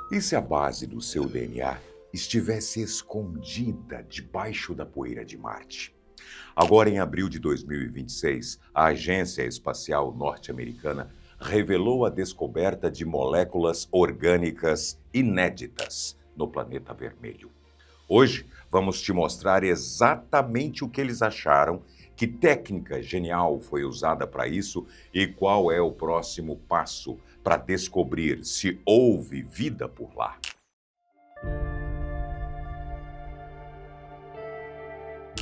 E se a base do seu DNA estivesse escondida debaixo da poeira de Marte? Agora, em abril de 2026, a Agência Espacial Norte-Americana revelou a descoberta de moléculas orgânicas inéditas no planeta vermelho. Hoje, vamos te mostrar exatamente o que eles acharam, que técnica genial foi usada para isso e qual é o próximo passo para descobrir se houve vida por lá.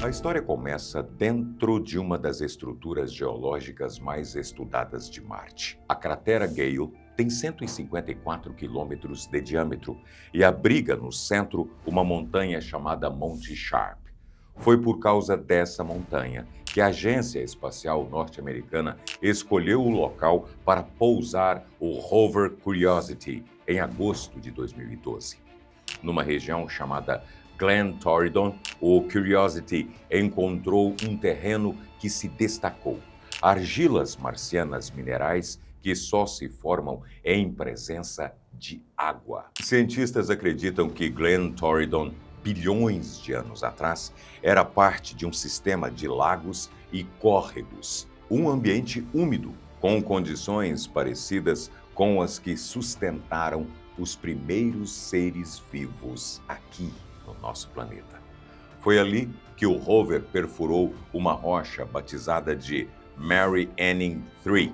A história começa dentro de uma das estruturas geológicas mais estudadas de Marte. A cratera Gale tem 154 quilômetros de diâmetro e abriga no centro uma montanha chamada Monte Sharp. Foi por causa dessa montanha que a Agência Espacial Norte-Americana escolheu o local para pousar o rover Curiosity em agosto de 2012. Numa região chamada Glen Torridon, o Curiosity encontrou um terreno que se destacou. Argilas marcianas minerais que só se formam em presença de água. Cientistas acreditam que Glen Torridon, bilhões de anos atrás, era parte de um sistema de lagos e córregos, um ambiente úmido, com condições parecidas com as que sustentaram os primeiros seres vivos aqui no nosso planeta. Foi ali que o rover perfurou uma rocha batizada de Mary Anning III,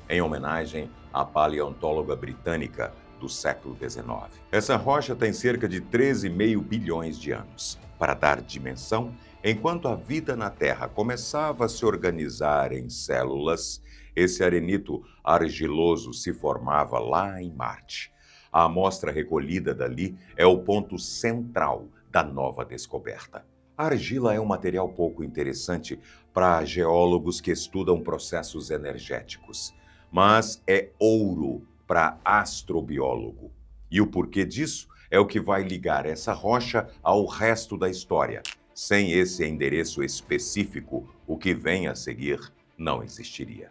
em homenagem à paleontóloga britânica do século XIX. Essa rocha tem cerca de 13,5 bilhões de anos. Para dar dimensão, enquanto a vida na Terra começava a se organizar em células, esse arenito argiloso se formava lá em Marte. A amostra recolhida dali é o ponto central da nova descoberta. A argila é um material pouco interessante para geólogos que estudam processos energéticos, mas é ouro para astrobiólogo. E o porquê disso é o que vai ligar essa rocha ao resto da história. Sem esse endereço específico, o que vem a seguir não existiria.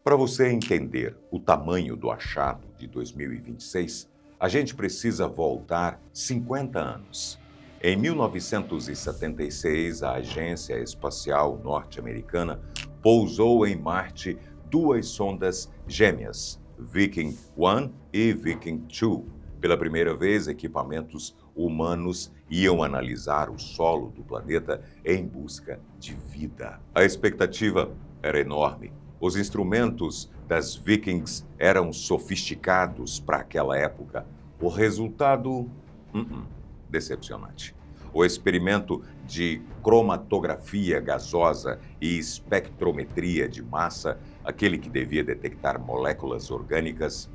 Para você entender o tamanho do achado de 2026, a gente precisa voltar 50 anos. Em 1976, a Agência Espacial Norte-Americana pousou em Marte duas sondas gêmeas, Viking 1 e Viking 2. Pela primeira vez, equipamentos humanos iam analisar o solo do planeta em busca de vida. A expectativa era enorme. Os instrumentos das Vikings eram sofisticados para aquela época. O resultado, decepcionante. O experimento de cromatografia gasosa e espectrometria de massa, aquele que devia detectar moléculas orgânicas,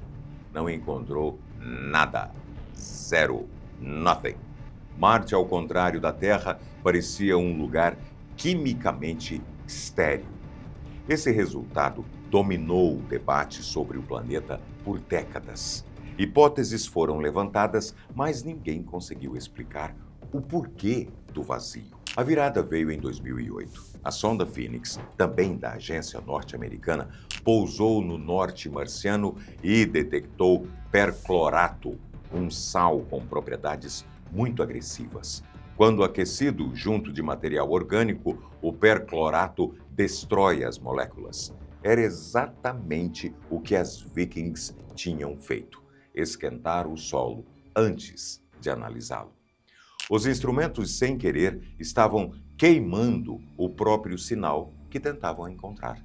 não encontrou nada. Zero. Nothing. Marte, ao contrário da Terra, parecia um lugar quimicamente estéril. Esse resultado dominou o debate sobre o planeta por décadas. Hipóteses foram levantadas, mas ninguém conseguiu explicar o porquê do vazio. A virada veio em 2008. A sonda Phoenix, também da agência norte-americana, pousou no norte marciano e detectou perclorato, um sal com propriedades muito agressivas. Quando aquecido junto de material orgânico, o perclorato destrói as moléculas. Era exatamente o que as Vikings tinham feito: esquentar o solo antes de analisá-lo. Os instrumentos, sem querer, estavam queimando o próprio sinal que tentavam encontrar.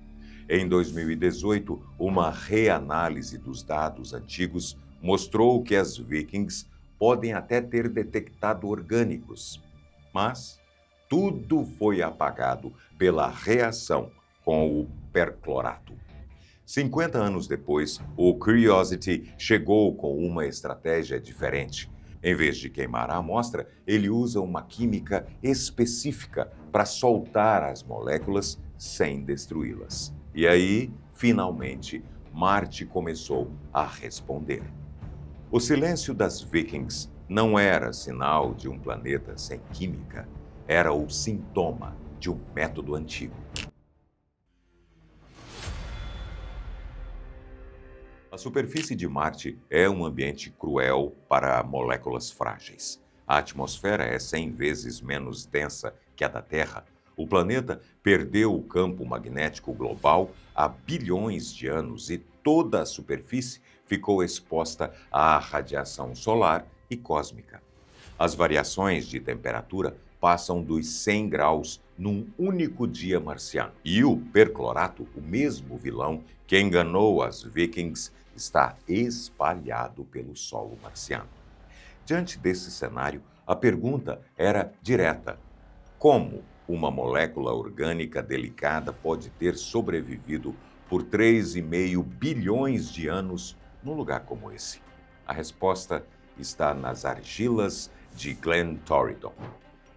Em 2018, uma reanálise dos dados antigos mostrou que as Vikings podem até ter detectado orgânicos, mas tudo foi apagado pela reação com o perclorato. 50 anos depois, o Curiosity chegou com uma estratégia diferente. Em vez de queimar a amostra, ele usa uma química específica para soltar as moléculas sem destruí-las. E aí, finalmente, Marte começou a responder. O silêncio das Vikings não era sinal de um planeta sem química, era o sintoma de um método antigo. A superfície de Marte é um ambiente cruel para moléculas frágeis. A atmosfera é 100 vezes menos densa que a da Terra. O planeta perdeu o campo magnético global há bilhões de anos e toda a superfície ficou exposta à radiação solar e cósmica. As variações de temperatura passam dos 100 graus num único dia marciano. E o perclorato, o mesmo vilão que enganou as Vikings, está espalhado pelo solo marciano. Diante desse cenário, a pergunta era direta: como uma molécula orgânica delicada pode ter sobrevivido por 3,5 bilhões de anos num lugar como esse? A resposta está nas argilas de Glen Torridon.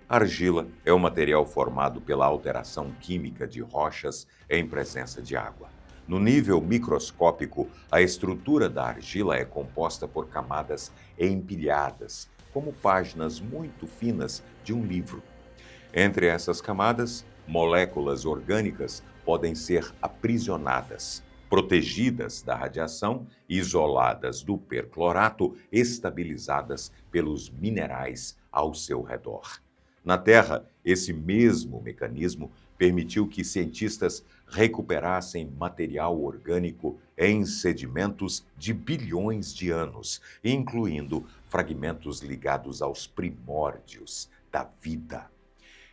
A argila é um material formado pela alteração química de rochas em presença de água. No nível microscópico, a estrutura da argila é composta por camadas empilhadas, como páginas muito finas de um livro. Entre essas camadas, moléculas orgânicas podem ser aprisionadas, protegidas da radiação, isoladas do perclorato, estabilizadas pelos minerais ao seu redor. Na Terra, esse mesmo mecanismo permitiu que cientistas recuperassem material orgânico em sedimentos de bilhões de anos, incluindo fragmentos ligados aos primórdios da vida.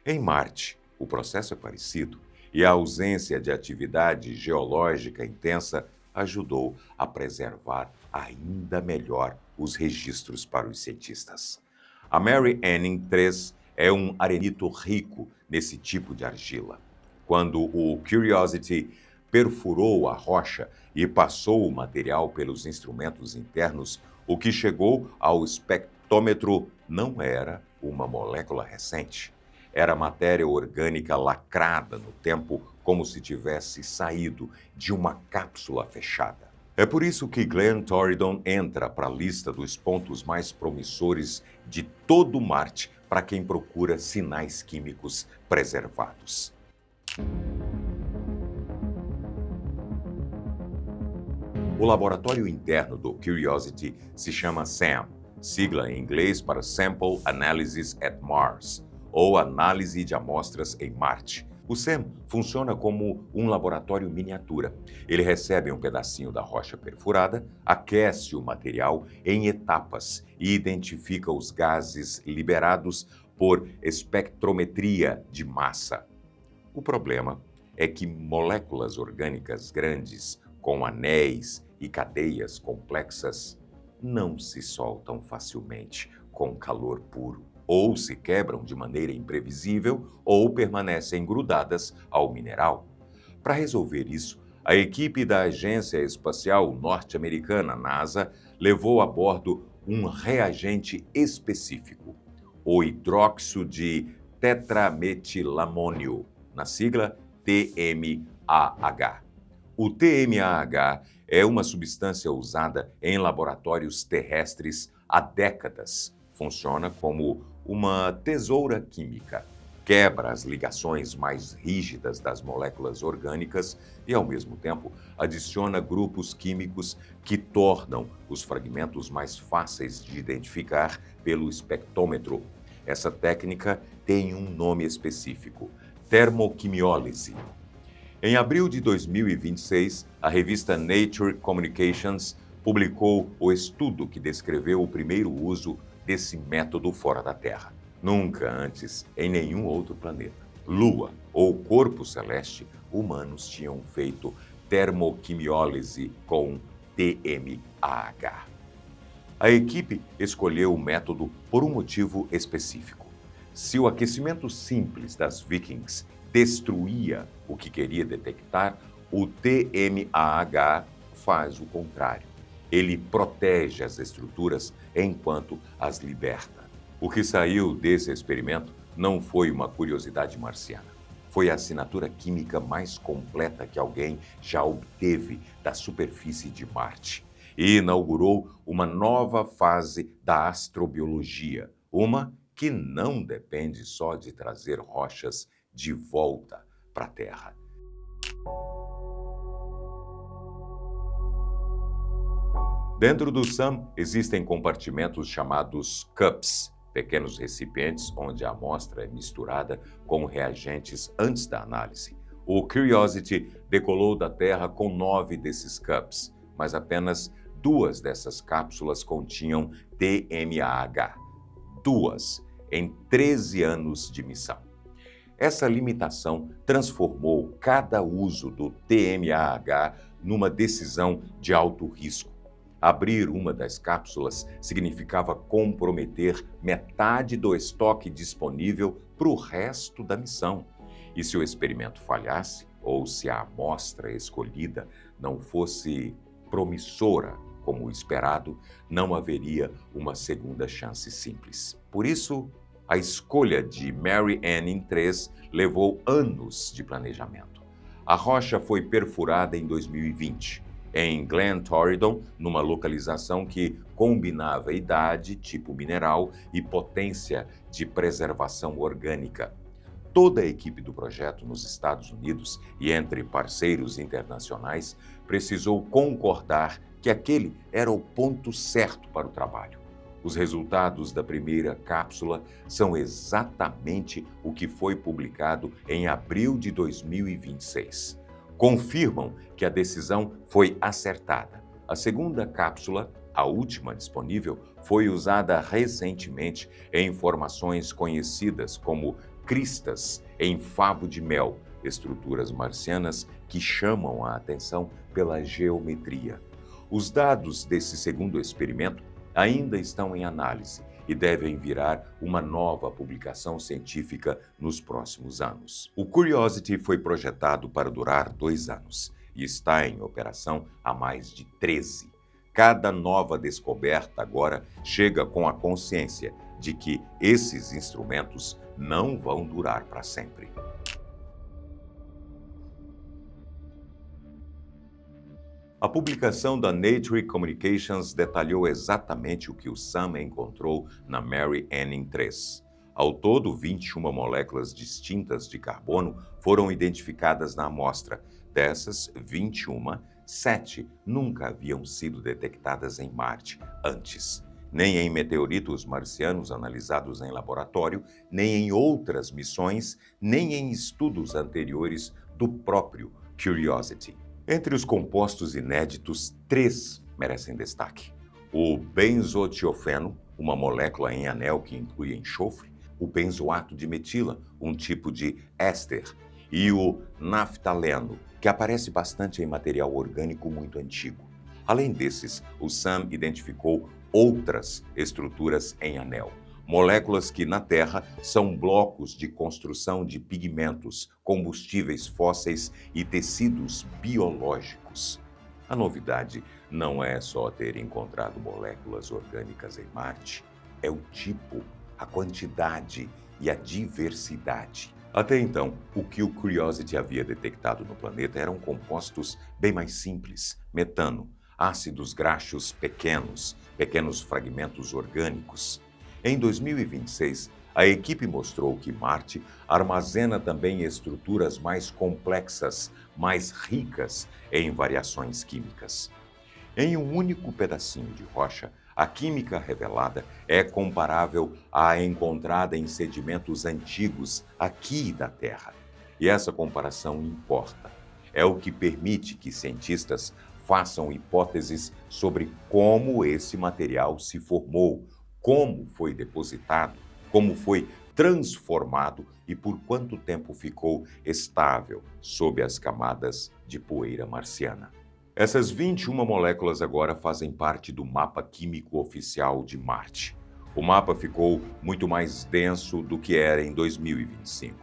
Em Marte, o processo é parecido e a ausência de atividade geológica intensa ajudou a preservar ainda melhor os registros para os cientistas. A Mary Anning 3 é um arenito rico nesse tipo de argila. Quando o Curiosity perfurou a rocha e passou o material pelos instrumentos internos, o que chegou ao espectrômetro não era uma molécula recente. Era matéria orgânica lacrada no tempo, como se tivesse saído de uma cápsula fechada. É por isso que Glen Torridon entra para a lista dos pontos mais promissores de todo Marte para quem procura sinais químicos preservados. O laboratório interno do Curiosity se chama SAM, sigla em inglês para Sample Analysis at Mars, ou Análise de Amostras em Marte. O SAM funciona como um laboratório miniatura. Ele recebe um pedacinho da rocha perfurada, aquece o material em etapas e identifica os gases liberados por espectrometria de massa. O problema é que moléculas orgânicas grandes, com anéis e cadeias complexas, não se soltam facilmente com calor puro. Ou se quebram de maneira imprevisível ou permanecem grudadas ao mineral. Para resolver isso, a equipe da Agência Espacial Norte-Americana, NASA, levou a bordo um reagente específico, o hidróxido de tetrametilamônio, na sigla TMAH. O TMAH é uma substância usada em laboratórios terrestres há décadas. Funciona como uma tesoura química. Quebra as ligações mais rígidas das moléculas orgânicas e, ao mesmo tempo, adiciona grupos químicos que tornam os fragmentos mais fáceis de identificar pelo espectrômetro. Essa técnica tem um nome específico: termoquimiólise. Em abril de 2026, a revista Nature Communications publicou o estudo que descreveu o primeiro uso desse método fora da Terra. Nunca antes, em nenhum outro planeta, Lua ou corpo celeste, humanos tinham feito termoquimiólise com TMAH. A equipe escolheu o método por um motivo específico. Se o aquecimento simples das Vikings destruía o que queria detectar, o TMAH faz o contrário. Ele protege as estruturas enquanto as liberta. O que saiu desse experimento não foi uma curiosidade marciana. Foi a assinatura química mais completa que alguém já obteve da superfície de Marte. E inaugurou uma nova fase da astrobiologia, uma que não depende só de trazer rochas de volta para a Terra. Dentro do SAM existem compartimentos chamados cups, pequenos recipientes onde a amostra é misturada com reagentes antes da análise. O Curiosity decolou da Terra com 9 desses cups, mas apenas 2 dessas cápsulas continham TMAH. 2 em 13 anos de missão. Essa limitação transformou cada uso do TMAH numa decisão de alto risco. Abrir uma das cápsulas significava comprometer metade do estoque disponível para o resto da missão. E se o experimento falhasse, ou se a amostra escolhida não fosse promissora como o esperado, não haveria uma segunda chance simples. Por isso, a escolha de Mary Anning 3 levou anos de planejamento. A rocha foi perfurada em 2020, em Glen Torridon, numa localização que combinava idade, tipo mineral e potência de preservação orgânica. Toda a equipe do projeto nos Estados Unidos e entre parceiros internacionais precisou concordar que aquele era o ponto certo para o trabalho. Os resultados da primeira cápsula são exatamente o que foi publicado em abril de 2026. Confirmam que a decisão foi acertada. A segunda cápsula, a última disponível, foi usada recentemente em formações conhecidas como cristas em favo de mel, estruturas marcianas que chamam a atenção pela geometria. Os dados desse segundo experimento ainda estão em análise e devem virar uma nova publicação científica nos próximos anos. O Curiosity foi projetado para durar 2 anos e está em operação há mais de 13. Cada nova descoberta agora chega com a consciência de que esses instrumentos não vão durar para sempre. A publicação da Nature Communications detalhou exatamente o que o SAM encontrou na Mary Anning 3. Ao todo, 21 moléculas distintas de carbono foram identificadas na amostra. Dessas 21, 7 nunca haviam sido detectadas em Marte antes, nem em meteoritos marcianos analisados em laboratório, nem em outras missões, nem em estudos anteriores do próprio Curiosity. Entre os compostos inéditos, 3 merecem destaque. O benzotiofeno, uma molécula em anel que inclui enxofre, o benzoato de metila, um tipo de éster, e o naftaleno, que aparece bastante em material orgânico muito antigo. Além desses, o SAM identificou outras estruturas em anel, moléculas que na Terra são blocos de construção de pigmentos, combustíveis fósseis e tecidos biológicos. A novidade não é só ter encontrado moléculas orgânicas em Marte, é o tipo, a quantidade e a diversidade. Até então, o que o Curiosity havia detectado no planeta eram compostos bem mais simples: metano, ácidos graxos pequenos fragmentos orgânicos. Em 2026, a equipe mostrou que Marte armazena também estruturas mais complexas, mais ricas em variações químicas. Em um único pedacinho de rocha, a química revelada é comparável à encontrada em sedimentos antigos aqui da Terra. E essa comparação importa. É o que permite que cientistas façam hipóteses sobre como esse material se formou, como foi depositado, como foi transformado e por quanto tempo ficou estável sob as camadas de poeira marciana. Essas 21 moléculas agora fazem parte do mapa químico oficial de Marte. O mapa ficou muito mais denso do que era em 2025.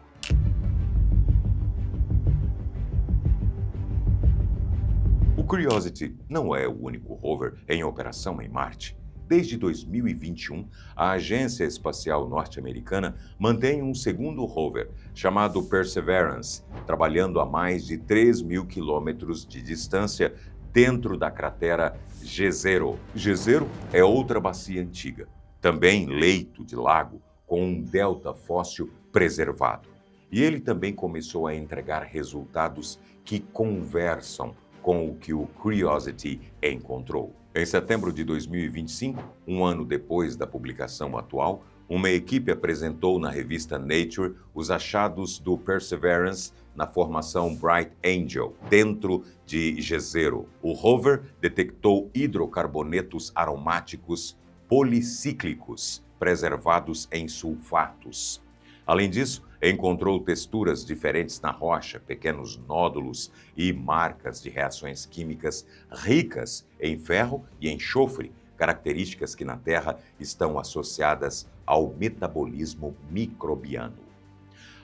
O Curiosity não é o único rover em operação em Marte. Desde 2021, a Agência Espacial Norte-Americana mantém um segundo rover, chamado Perseverance, trabalhando a mais de 3.000 quilômetros de distância dentro da cratera Jezero. Jezero é outra bacia antiga, também leito de lago, com um delta fóssil preservado. E ele também começou a entregar resultados que conversam com o que o Curiosity encontrou. Em setembro de 2025, um ano depois da publicação atual, uma equipe apresentou na revista Nature os achados do Perseverance na formação Bright Angel, dentro de Jezero. O rover detectou hidrocarbonetos aromáticos policíclicos, preservados em sulfatos. Além disso, encontrou texturas diferentes na rocha, pequenos nódulos e marcas de reações químicas ricas em ferro e enxofre, características que na Terra estão associadas ao metabolismo microbiano.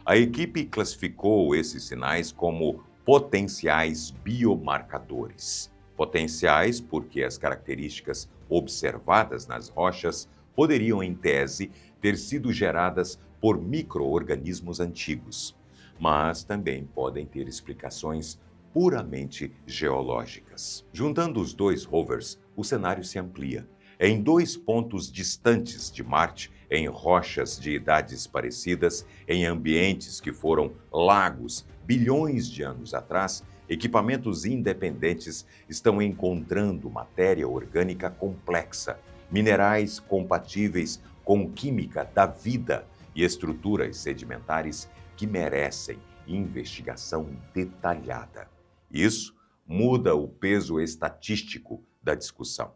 A equipe classificou esses sinais como potenciais biomarcadores. Potenciais porque as características observadas nas rochas poderiam, em tese, ter sido geradas por micro-organismos antigos, mas também podem ter explicações puramente geológicas. Juntando os dois rovers, o cenário se amplia. Em dois pontos distantes de Marte, em rochas de idades parecidas, em ambientes que foram lagos bilhões de anos atrás, equipamentos independentes estão encontrando matéria orgânica complexa, minerais compatíveis com química da vida e estruturas sedimentares que merecem investigação detalhada. Isso muda o peso estatístico da discussão.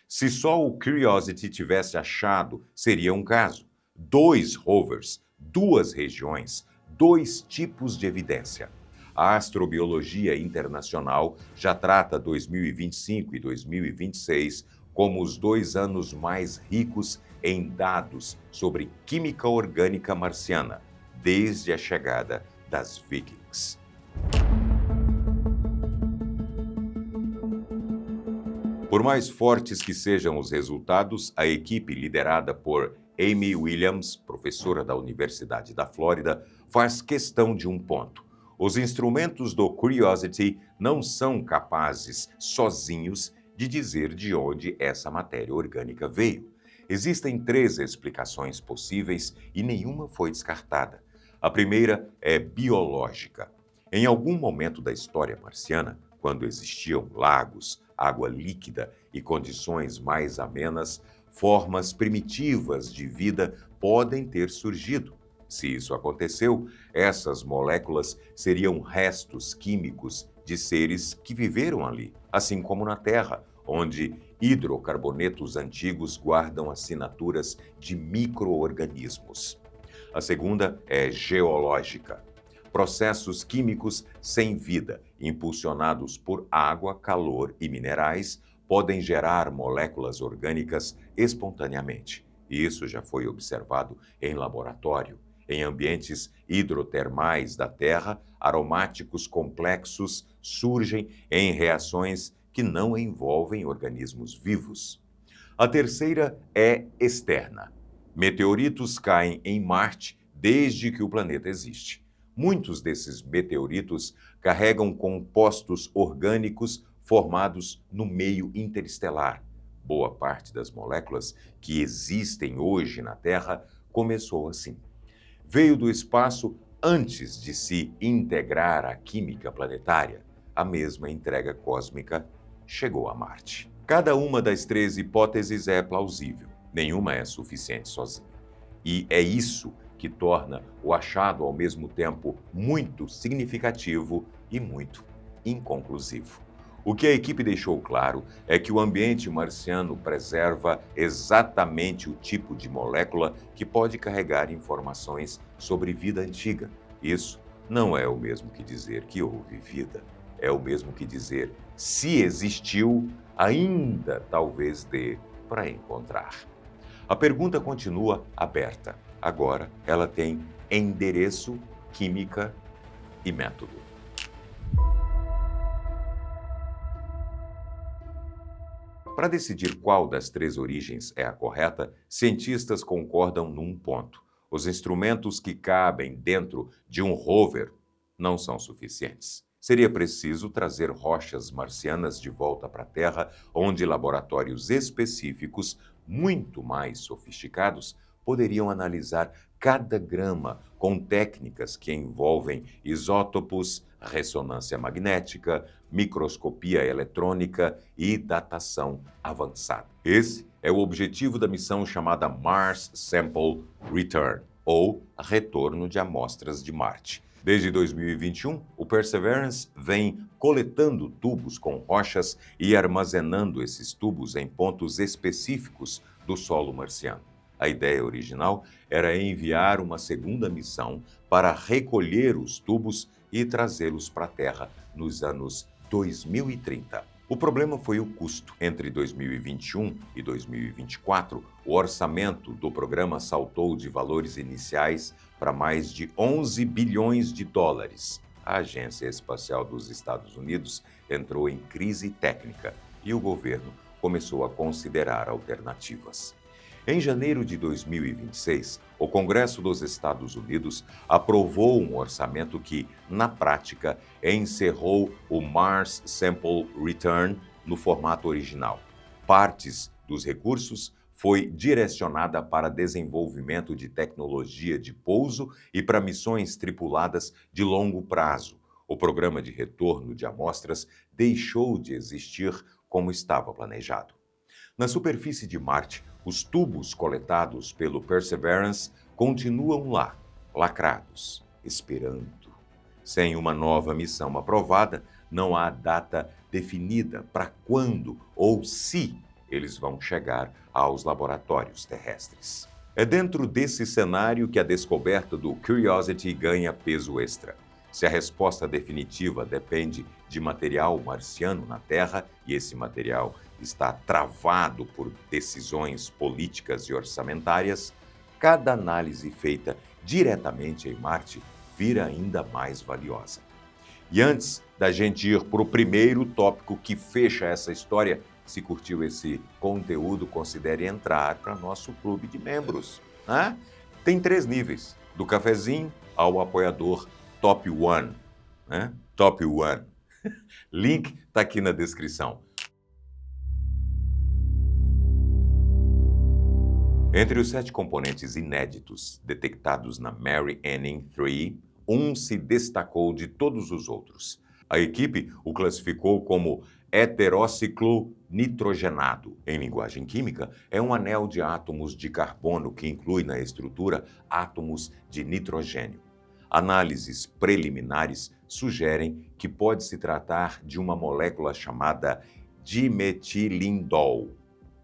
Se só o Curiosity tivesse achado, seria um caso. 2 rovers, 2 regiões, 2 tipos de evidência. A Astrobiologia Internacional já trata 2025 e 2026 como os 2 anos mais ricos em dados sobre química orgânica marciana, desde a chegada das Vikings. Por mais fortes que sejam os resultados, a equipe liderada por Amy Williams, professora da Universidade da Flórida, faz questão de um ponto. Os instrumentos do Curiosity não são capazes, sozinhos, de dizer de onde essa matéria orgânica veio. Existem 3 explicações possíveis e nenhuma foi descartada. A primeira é biológica. Em algum momento da história marciana, quando existiam lagos, água líquida e condições mais amenas, formas primitivas de vida podem ter surgido. Se isso aconteceu, essas moléculas seriam restos químicos de seres que viveram ali, assim como na Terra, onde hidrocarbonetos antigos guardam assinaturas de micro-organismos. A segunda é geológica. Processos químicos sem vida, impulsionados por água, calor e minerais, podem gerar moléculas orgânicas espontaneamente. Isso já foi observado em laboratório. Em ambientes hidrotermais da Terra, aromáticos complexos surgem em reações que não envolvem organismos vivos. A terceira é externa. Meteoritos caem em Marte desde que o planeta existe. Muitos desses meteoritos carregam compostos orgânicos formados no meio interestelar. Boa parte das moléculas que existem hoje na Terra começou assim. Veio do espaço antes de se integrar à química planetária. A mesma entrega cósmica chegou a Marte. Cada uma das 3 hipóteses é plausível. Nenhuma é suficiente sozinha. E é isso que torna o achado ao mesmo tempo muito significativo e muito inconclusivo. O que a equipe deixou claro é que o ambiente marciano preserva exatamente o tipo de molécula que pode carregar informações sobre vida antiga. Isso não é o mesmo que dizer que houve vida. É o mesmo que dizer, se existiu, ainda talvez dê para encontrar. A pergunta continua aberta. Agora ela tem endereço, química e método. Para decidir qual das 3 origens é a correta, cientistas concordam num ponto. Os instrumentos que cabem dentro de um rover não são suficientes. Seria preciso trazer rochas marcianas de volta para a Terra, onde laboratórios específicos, muito mais sofisticados, poderiam analisar cada grama com técnicas que envolvem isótopos, ressonância magnética, microscopia eletrônica e datação avançada. Esse é o objetivo da missão chamada Mars Sample Return, ou Retorno de Amostras de Marte. Desde 2021, o Perseverance vem coletando tubos com rochas e armazenando esses tubos em pontos específicos do solo marciano. A ideia original era enviar uma segunda missão para recolher os tubos e trazê-los para a Terra nos anos 2030. O problema foi o custo. Entre 2021 e 2024, o orçamento do programa saltou de valores iniciais para mais de 11 bilhões de dólares. A Agência Espacial dos Estados Unidos entrou em crise técnica e o governo começou a considerar alternativas. Em janeiro de 2026, o Congresso dos Estados Unidos aprovou um orçamento que, na prática, encerrou o Mars Sample Return no formato original. Partes dos recursos foi direcionada para desenvolvimento de tecnologia de pouso e para missões tripuladas de longo prazo. O programa de retorno de amostras deixou de existir como estava planejado. Na superfície de Marte, os tubos coletados pelo Perseverance continuam lá, lacrados, esperando. Sem uma nova missão aprovada, não há data definida para quando ou se eles vão chegar aos laboratórios terrestres. É dentro desse cenário que a descoberta do Curiosity ganha peso extra. Se a resposta definitiva depende de material marciano na Terra, e esse material está travado por decisões políticas e orçamentárias, cada análise feita diretamente em Marte vira ainda mais valiosa. E antes da gente ir para o primeiro tópico que fecha essa história, se curtiu esse conteúdo, considere entrar para nosso clube de membros. Né? Tem 3 níveis, do cafezinho ao apoiador Top One. Né? Top One. Link está aqui na descrição. Entre os 7 componentes inéditos detectados na Mary Anning 3, um se destacou de todos os outros. A equipe o classificou como heteróciclo nitrogenado. Em linguagem química, é um anel de átomos de carbono que inclui na estrutura átomos de nitrogênio. Análises preliminares sugerem que pode se tratar de uma molécula chamada dimetilindol.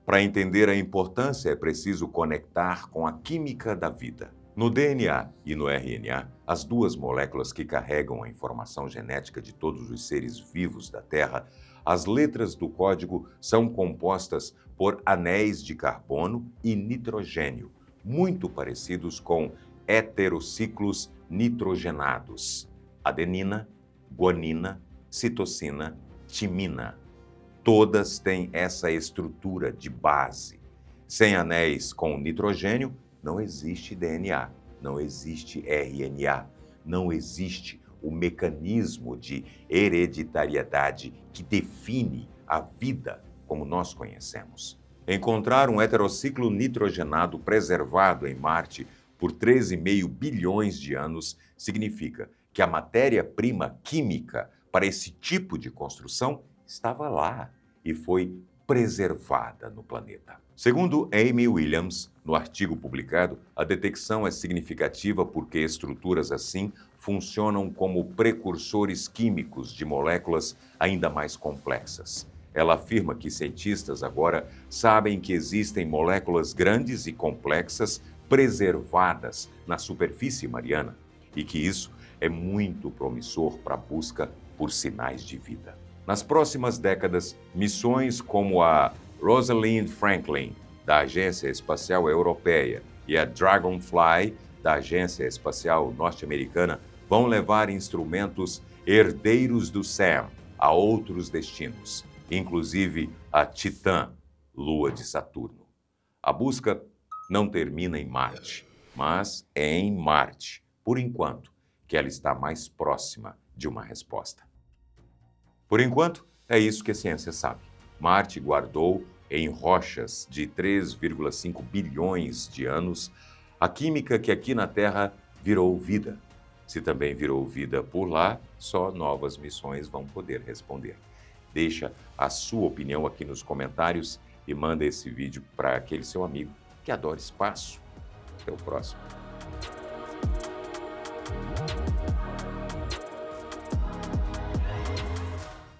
Para entender a importância, é preciso conectar com a química da vida. No DNA e no RNA, as 2 moléculas que carregam a informação genética de todos os seres vivos da Terra, as letras do código são compostas por anéis de carbono e nitrogênio, muito parecidos com heterociclos nitrogenados: adenina, guanina, citosina, timina. Todas têm essa estrutura de base. Sem anéis com nitrogênio, não existe DNA, não existe RNA, não existe o mecanismo de hereditariedade que define a vida como nós conhecemos. Encontrar um heterociclo nitrogenado preservado em Marte por 13,5 bilhões de anos significa que a matéria-prima química para esse tipo de construção estava lá e foi preservada no planeta. Segundo Amy Williams, no artigo publicado, a detecção é significativa porque estruturas assim funcionam como precursores químicos de moléculas ainda mais complexas. Ela afirma que cientistas agora sabem que existem moléculas grandes e complexas preservadas na superfície mariana e que isso é muito promissor para a busca por sinais de vida. Nas próximas décadas, missões como a Rosalind Franklin, da Agência Espacial Europeia, e a Dragonfly, da Agência Espacial Norte-Americana, vão levar instrumentos herdeiros do SAM a outros destinos, inclusive a Titã, lua de Saturno. A busca não termina em Marte, mas é em Marte, por enquanto, que ela está mais próxima de uma resposta. Por enquanto, é isso que a ciência sabe. Marte guardou em rochas de 3,5 bilhões de anos A química que aqui na Terra virou vida. Se também virou vida por lá, só novas missões vão poder responder. Deixa a sua opinião aqui nos comentários e manda esse vídeo para aquele seu amigo que adora espaço. Até o próximo.